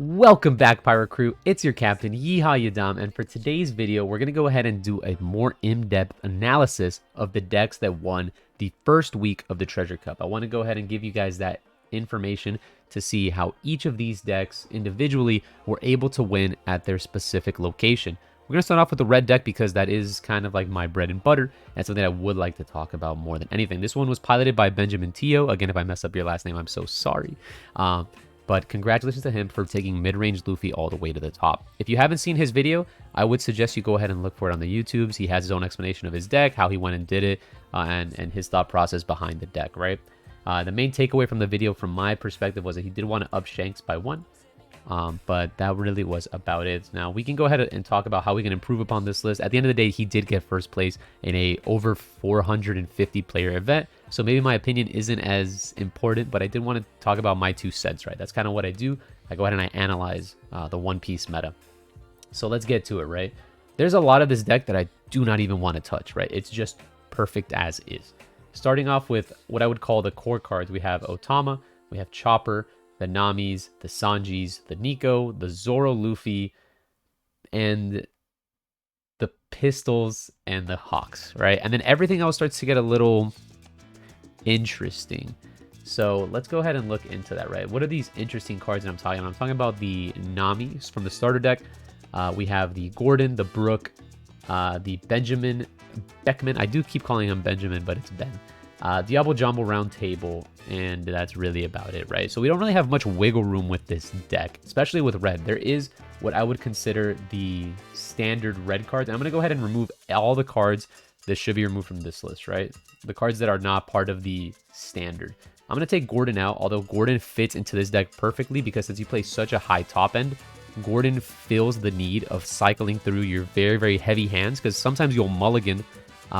Welcome back, Pirate Crew. It's your captain, Yeehaw Yadam, and for today's video, we're going to go ahead and do a more in-depth analysis of the decks that won the first week of the Treasure Cup. I want to go ahead and give you guys that information to see how each of these decks individually were able to win at their specific location. We're going to start off with the red deck because that is kind of like my bread and butter and something I would like to talk about more than anything. This one was piloted by Benjamin Teo. Again, if I mess up your last name, I'm so sorry. But congratulations to him for taking mid-range Luffy all the way to the top. If you haven't seen his video, I would suggest you go ahead and look for it on the YouTubes. He has his own explanation of his deck, how he went and did it, and his thought process behind the deck, right? The main takeaway from the video from my perspective was that he did want to up Shanks by 1. But that really was about it. Now, we can go ahead and talk about how we can improve upon this list. At the end of the day, he did get first place in a over 450 player event. So maybe my opinion isn't as important, but I did want to talk about my 2 cents, right? That's kind of what I do. I go ahead and I analyze the One Piece meta. So let's get to it, right? There's a lot of this deck that I do not even want to touch, right? It's just perfect as is. Starting off with what I would call the core cards, we have Otama, we have Chopper, the Namis, the Sanjis, the Nico, the Zoro Luffy, and the Pistols and the Hawks, right? And then everything else starts to get a little interesting. So let's go ahead and look into that, right? What are these interesting cards that I'm talking about? I'm talking about the Namis from the starter deck. We have the Gordon, the Brook, the Benjamin, Beckman. I do keep calling him Benjamin, but it's Ben. Diablo Jumbo Round Table, and that's really about it, right? So we don't really have much wiggle room with this deck, especially with red. There is what I would consider the standard red cards. I'm going to go ahead and remove all the cards that should be removed from this list, right? The cards that are not part of the standard. I'm going to take Gordon out, although Gordon fits into this deck perfectly because since you play such a high top end, Gordon fills the need of cycling through your very, very heavy hands because sometimes you'll mulligan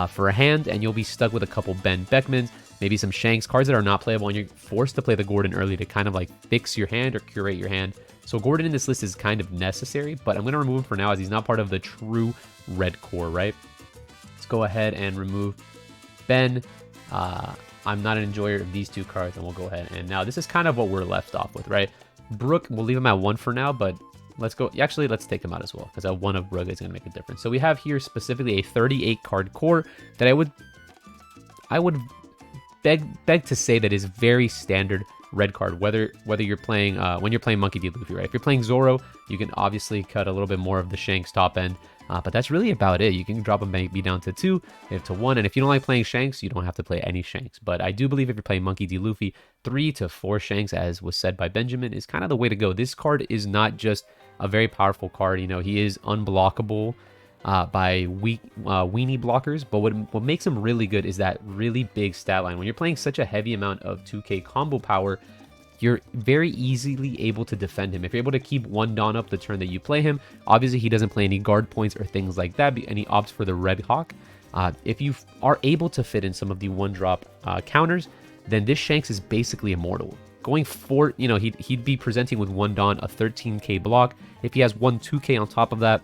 for a hand, and you'll be stuck with a couple Ben Beckmans, maybe some Shanks, cards that are not playable, and you're forced to play the Gordon early to kind of like fix your hand or curate your hand. So Gordon in this list is kind of necessary, but I'm going to remove him for now as he's not part of the true red core, right? Let's go ahead and remove Ben. I'm not an enjoyer of these 2 cards, and we'll go ahead. And now this is kind of what we're left off with, right? Brook, we'll leave him at 1 for now, but let's go. Actually, let's take him out as well because a 1 of Brook is going to make a difference. So we have here specifically a 38 card core that I would beg to say that is very standard red card. Whether you're playing when you're playing Monkey D. Luffy, right? If you're playing Zoro, you can obviously cut a little bit more of the Shanks top end. But that's really about it. You can drop him maybe down to 2, to 1. And if you don't like playing Shanks, you don't have to play any Shanks. But I do believe if you're playing Monkey D. Luffy, 3 to 4 Shanks, as was said by Benjamin, is kind of the way to go. This card is not just a very powerful card. You know, he is unblockable by weenie blockers. But what makes him really good is that really big stat line. When you're playing such a heavy amount of 2K combo power, you're very easily able to defend him. If you're able to keep 1 Dawn up the turn that you play him, obviously he doesn't play any guard points or things like that, and he opts for the Red Hawk. If you are able to fit in some of the 1-drop counters, then this Shanks is basically immortal. Going for, you know, he'd be presenting with 1 Dawn, a 13k block. If he has 1 2k on top of that,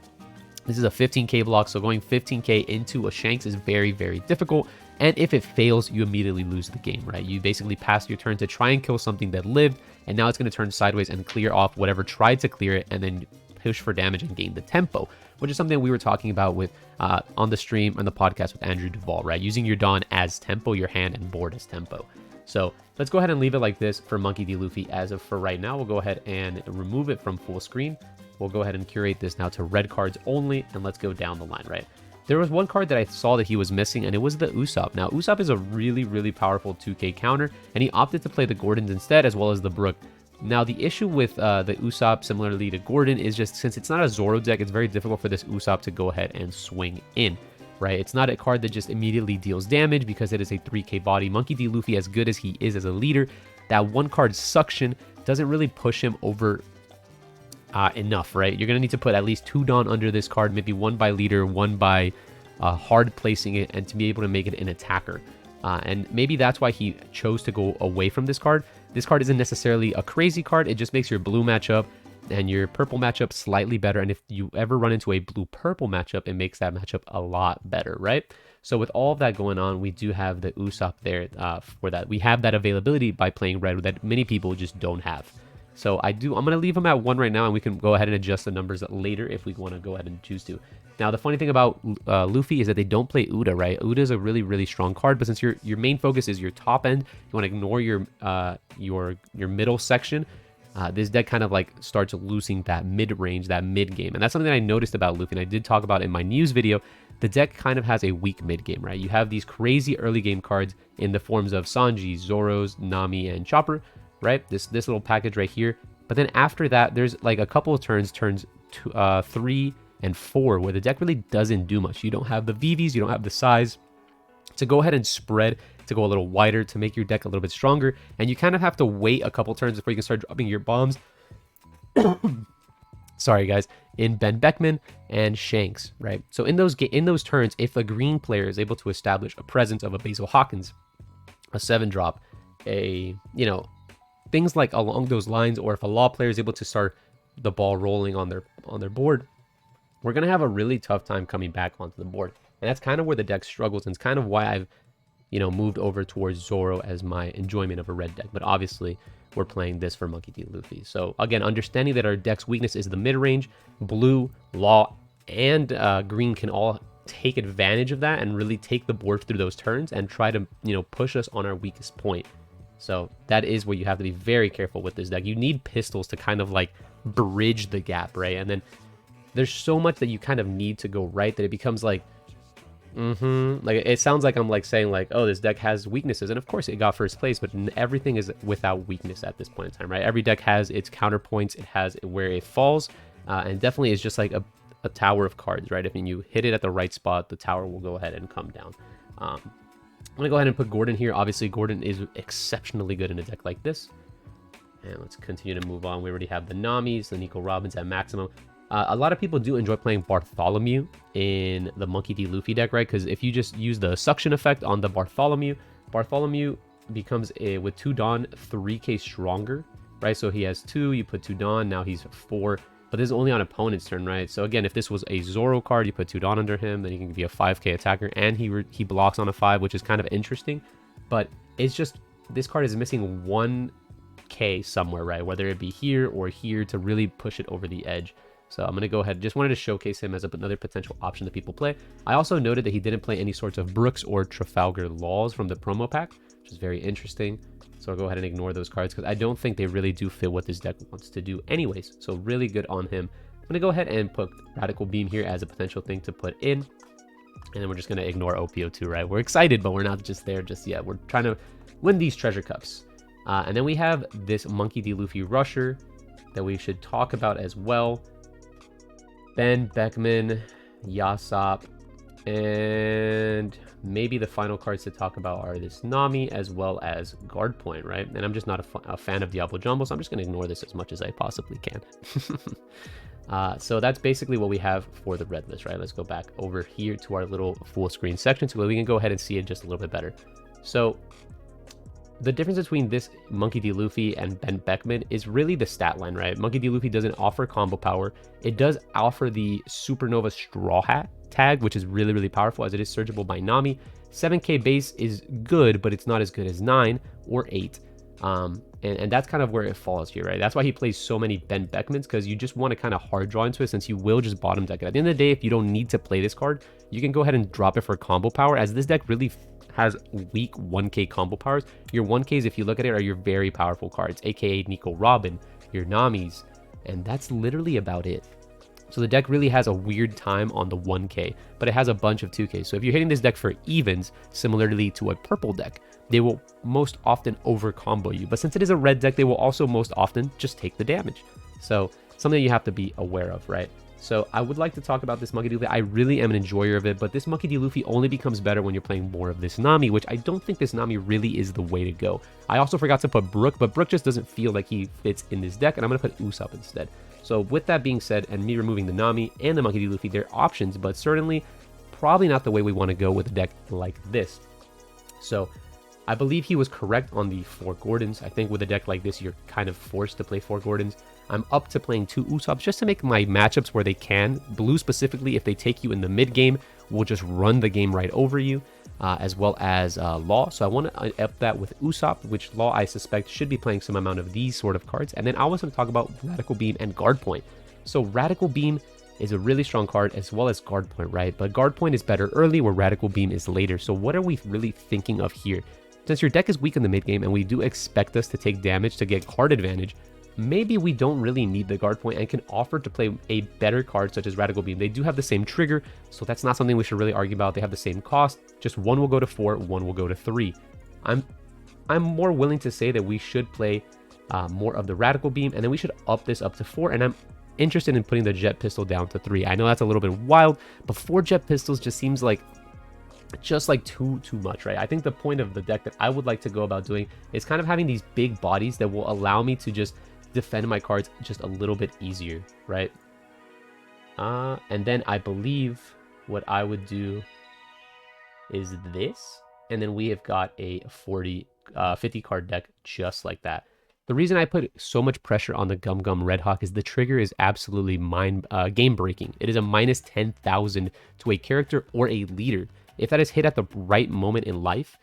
this is a 15k block, so going 15k into a Shanks is very, very difficult. And if it fails, you immediately lose the game, right? You basically pass your turn to try and kill something that lived, and now it's going to turn sideways and clear off whatever tried to clear it, and then push for damage and gain the tempo, which is something we were talking about with on the stream and the podcast with Andrew Duvall, right? Using your Dawn as tempo, your hand and board as tempo. So let's go ahead and leave it like this for Monkey D. Luffy as of for right now. We'll go ahead and remove it from full screen. We'll go ahead and curate this now to red cards only, and let's go down the line, right? There was 1 card that I saw that he was missing, and it was the Usopp. Now, Usopp is a really, really powerful 2K counter, and he opted to play the Gordons instead, as well as the Brook. Now, the issue with the Usopp, similarly to Gordon, is just since it's not a Zoro deck, it's very difficult for this Usopp to go ahead and swing in, right? It's not a card that just immediately deals damage because it is a 3K body. Monkey D. Luffy, as good as he is as a leader, that 1 card suction doesn't really push him over enough, right? You're going to need to put at least 2 Dawn under this card, maybe 1 by leader, 1 by hard placing it, and to be able to make it an attacker. And maybe that's why he chose to go away from this card. This card isn't necessarily a crazy card. It just makes your blue matchup and your purple matchup slightly better. And if you ever run into a blue-purple matchup, it makes that matchup a lot better, right? So with all of that going on, we do have the Usopp there for that. We have that availability by playing red that many people just don't have. So I'm going to leave him at 1 right now, and we can go ahead and adjust the numbers later if we want to go ahead and choose to. Now, the funny thing about Luffy is that they don't play Uda, right? Uda is a really, really strong card, but since your main focus is your top end, you want to ignore your middle section. This deck kind of like starts losing that mid-range, that mid-game. And that's something that I noticed about Luffy, and I did talk about in my news video. The deck kind of has a weak mid-game, right? You have these crazy early game cards in the forms of Sanji, Zoros, Nami, and Chopper, right? This little package right here. But then after that, there's like a couple of turns 3 and 4, where the deck really doesn't do much. You don't have the VVs, you don't have the size to go ahead and spread, to go a little wider, to make your deck a little bit stronger, and you kind of have to wait a couple turns before you can start dropping your bombs. Sorry guys, in Beckman and Shanks, right? So in those turns, if a green player is able to establish a presence of a Basil Hawkins, a 7-drop, things like along those lines, or if a Law player is able to start the ball rolling on their board, we're gonna have a really tough time coming back onto the board. And that's kind of where the deck struggles, and it's kind of why I've moved over towards Zoro as my enjoyment of a red deck. But obviously, we're playing this for Monkey D. Luffy. So again, understanding that our deck's weakness is the mid-range, blue, Law, and green can all take advantage of that and really take the board through those turns and try to, push us on our weakest point. So that is where you have to be very careful with this deck. You need pistols to kind of like bridge the gap, right? And then there's so much that you kind of need to go right that it becomes like, like it sounds like I'm like saying like, oh, this deck has weaknesses, and of course it got first place, but everything is without weakness at this point in time, right? Every deck has its counterpoints, it has where it falls, and definitely is just like a tower of cards, right? If you hit it at the right spot, the tower will go ahead and come down. I'm gonna go ahead and put Gordon here. Obviously Gordon is exceptionally good in a deck like this, and let's continue to move on. We already have the Namis, the Nico Robins at maximum. A lot of people do enjoy playing Bartholomew in the Monkey D. Luffy deck, right? Because if you just use the suction effect on the Bartholomew becomes with 2 Dawn 3k stronger, right? So he has 2, you put 2 Dawn, now he's 4, but this is only on opponent's turn, right? So again, if this was a Zoro card, you put 2 Dawn under him, then he can be a 5k attacker, and he blocks on a 5, which is kind of interesting. But it's just, this card is missing 1k somewhere, right? Whether it be here or here to really push it over the edge. So I'm going to go ahead, just wanted to showcase him as another potential option that people play. I also noted that he didn't play any sorts of Brooks or Trafalgar Laws from the promo pack, which is very interesting. So I'll go ahead and ignore those cards because I don't think they really do fit what this deck wants to do anyways. So really good on him. I'm going to go ahead and put Radical Beam here as a potential thing to put in. And then we're just going to ignore OPO2, right? We're excited, but we're not just there just yet. We're trying to win these treasure cups. And then we have this Monkey D. Luffy Rusher that we should talk about as well. Beckman, Yasop, and maybe the final cards to talk about are this Nami as well as Guard Point, right? And I'm just not a fan of Diablo Jumbo, so I'm just going to ignore this as much as I possibly can. So that's basically what we have for the red list, right? Let's go back over here to our little full screen section so we can go ahead and see it just a little bit better. So the difference between this Monkey D. Luffy and Beckman is really the stat line, right? Monkey D. Luffy doesn't offer combo power. It does offer the Supernova Straw Hat tag, which is really, really powerful as it is searchable by Nami. 7k base is good, but it's not as good as 9 or 8. And that's kind of where it falls here, right? That's why he plays so many Beckmans, because you just want to kind of hard draw into it, since you will just bottom deck it. At the end of the day, if you don't need to play this card, you can go ahead and drop it for combo power, as this deck really has weak 1k combo powers. Your 1ks, if you look at it, are your very powerful cards, aka Nico Robin, your Namis, and that's literally about it. So the deck really has a weird time on the 1k, but it has a bunch of 2k. So if you're hitting this deck for evens, similarly to a purple deck, they will most often over combo you. But since it is a red deck, they will also most often just take the damage. So something you have to be aware of, right? So I would like to talk about this Monkey D. Luffy. I really am an enjoyer of it, but this Monkey D. Luffy only becomes better when you're playing more of this Nami, which I don't think this Nami really is the way to go. I also forgot to put Brook, but Brook just doesn't feel like he fits in this deck, and I'm going to put Usopp instead. So with that being said, and me removing the Nami and the Monkey D. Luffy, they're options, but certainly probably not the way we want to go with a deck like this. So I believe he was correct on the 4 Gordons. I think with a deck like this, you're kind of forced to play 4 Gordons. I'm up to playing 2 Usopps just to make my matchups where they can. Blue specifically, if they take you in the mid game, will just run the game right over you. as well as Law. So I want to up that with Usopp, which Law I suspect should be playing some amount of these sort of cards. And then I was going to talk about Radical Beam and Guard Point. So Radical Beam is a really strong card as well as Guard Point, right? But Guard Point is better early where Radical Beam is later. So what are we really thinking of here? Since your deck is weak in the mid game and we do expect us to take damage to get card advantage, maybe we don't really need the Guard Point and can offer to play a better card such as Radical Beam. They do have the same trigger, so that's not something we should really argue about. They have the same cost, just one will go to 4, one will go to 3. I'm more willing to say that we should play more of the Radical Beam, and then we should up this up to 4, and I'm interested in putting the Jet Pistol down to 3. I know that's a little bit wild, but 4 Jet Pistols just seems like too much, right? I think the point of the deck that I would like to go about doing is kind of having these big bodies that will allow me to just defend my cards just a little bit easier, right? And then I believe what I would do is this, and then we have got a 50 card deck just like that. The reason I put so much pressure on the Gum Gum Red Hawk is the trigger is absolutely game breaking. It is a minus 10,000 to a character or a leader. If that is hit at the right moment in life,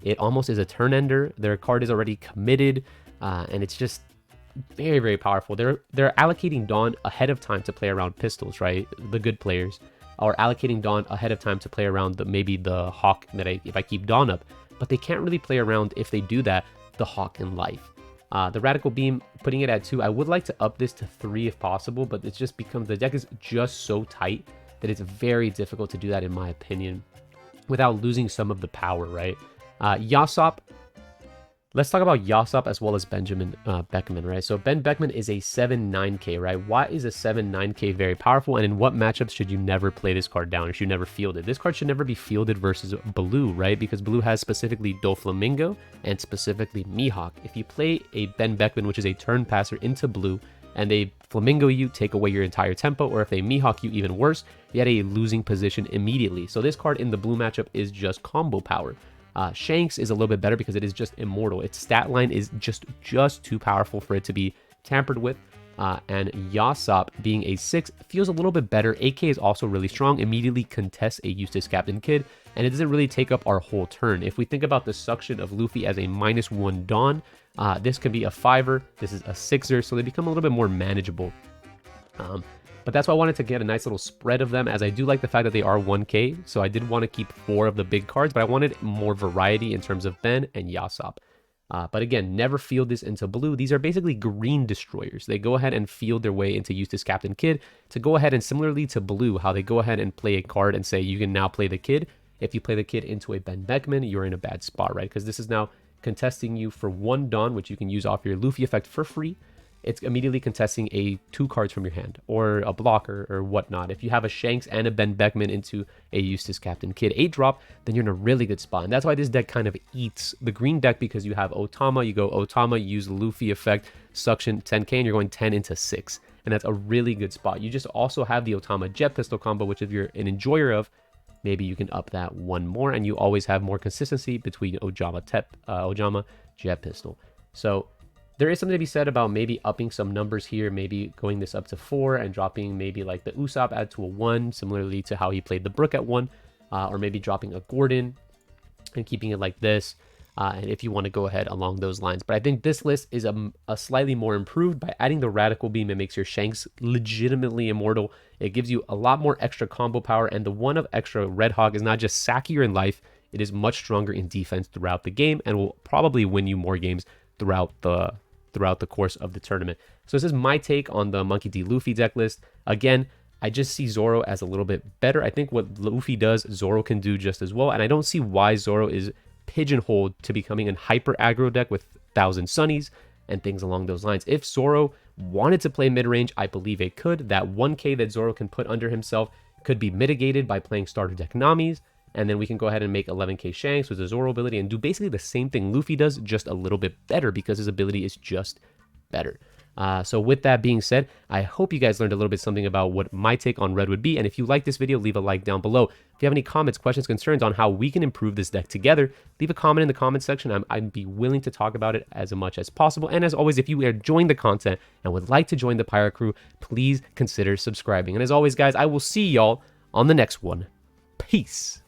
it almost is a turn ender. Their card is already committed, and it's just very, very powerful. They're allocating Dawn ahead of time to play around pistols, right? The good players are allocating Dawn ahead of time to play around maybe the Hawk that if I keep Dawn up, but they can't really play around, if they do that, the Hawk in life. The Radical Beam, putting it at 2, I would like to up this to 3 if possible, but it just becomes, the deck is just so tight that it's very difficult to do that in my opinion without losing some of the power, right? Yasop, let's talk about Yasop as well as Benjamin Beckman, right? So Ben Beckman is a 7-9k, right? Why is a 7-9k very powerful, and in what matchups should you never play this card down or should you never field it? This card should never be fielded versus Blue, right? Because Blue has specifically Doflamingo and specifically Mihawk. If you play a Ben Beckman, which is a turn passer, into Blue, and they Flamingo you, take away your entire tempo, or if they Mihawk you, even worse, you had a losing position immediately. So this card in the Blue matchup is just combo power. Shanks is a little bit better because it is just immortal. Its stat line is just too powerful for it to be tampered with. And Yasop being a 6 feels a little bit better. AK is also really strong, immediately contests a Eustace Captain Kid, and it doesn't really take up our whole turn. If we think about the suction of Luffy as a -1 Dawn, this can be a 5er, this is a 6er, so they become a little bit more manageable. But that's why I wanted to get a nice little spread of them, as I do like the fact that they are 1k, so I did want to keep 4 of the big cards, but I wanted more variety in terms of Ben and Yasop. But again, never field this into Blue. These are basically green destroyers. They go ahead and field their way into Eustace Captain Kid to go ahead and, similarly to Blue, how they go ahead and play a card and say you can now play the Kid. If you play the Kid into a Ben Beckman, you're in a bad spot, right? Because this is now contesting you for 1 Dawn, which you can use off your Luffy effect for free. It's immediately contesting 2 cards from your hand, or a blocker, or whatnot. If you have a Shanks and a Ben Beckman into a Eustace Captain Kid 8-drop, then you're in a really good spot. And that's why this deck kind of eats the green deck, because you have Otama, you go Otama, you use Luffy effect, suction 10k, and you're going 10 into 6. And that's a really good spot. You just also have the Otama Jet Pistol combo, which if you're an enjoyer of, maybe you can up that 1 more, and you always have more consistency between Ojama Jet Pistol. So there is something to be said about maybe upping some numbers here, maybe going this up to 4 and dropping maybe like the Usopp add to a 1, similarly to how he played the Brook at 1, or maybe dropping a Gordon and keeping it like this, and if you want to go ahead along those lines. But I think this list is a slightly more improved by adding the Radical Beam. It makes your Shanks legitimately immortal. It gives you a lot more extra combo power, and the one of extra Red Hawk is not just sackier in life, it is much stronger in defense throughout the game and will probably win you more games throughout the course of the tournament. So this is my take on the Monkey D. Luffy deck list. Again, I just see Zoro as a little bit better. I think what Luffy does, Zoro can do just as well, and I don't see why Zoro is pigeonholed to becoming a hyper aggro deck with 1,000 Sunnies and things along those lines. If Zoro wanted to play mid-range, I believe it could. That 1k that Zoro can put under himself could be mitigated by playing starter deck Namis, and then we can go ahead and make 11k Shanks with the Zoro ability and do basically the same thing Luffy does, just a little bit better, because his ability is just better. So with that being said, I hope you guys learned a little bit something about what my take on Red would be. And if you like this video, leave a like down below. If you have any comments, questions, concerns on how we can improve this deck together, leave a comment in the comment section. I'd be willing to talk about it as much as possible. And as always, if you are enjoying the content and would like to join the Pirate Crew, please consider subscribing. And as always, guys, I will see y'all on the next one. Peace.